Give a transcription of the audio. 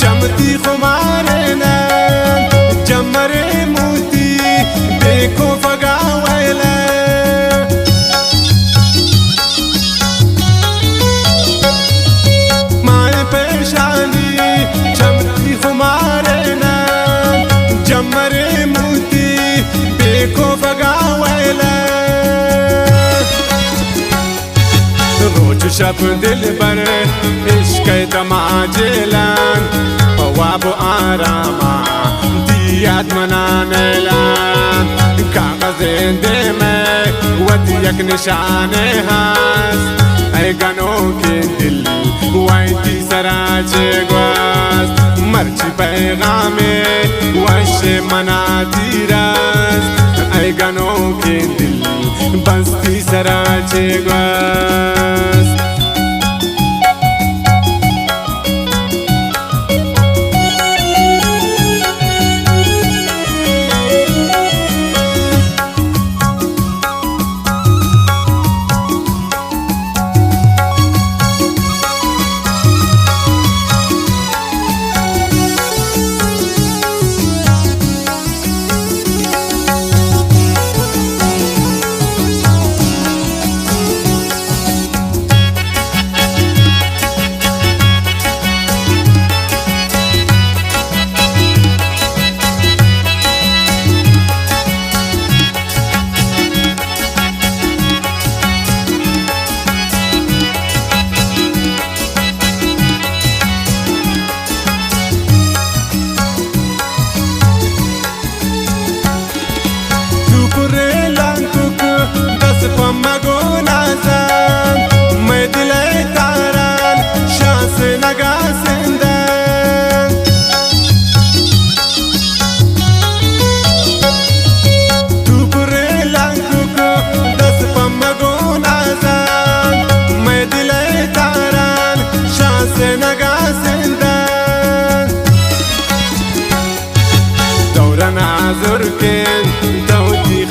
जमती खुमारे न जमरे मोती देखो फगावैला माए पेशानी जमती खुमारे न जमरे मोती देखो फगावैला रोज शब दिल पर इश्क दमाजेलान पवाबो आरामा दियात मनानेलान कागज दे में वत यक निशाने हास ऐ गनो के दिल वाइती सराचे ग्वास मर्ची पैगामे वश मनाती रास ऐ गनो के दिल बस्ती सराचे ग्वास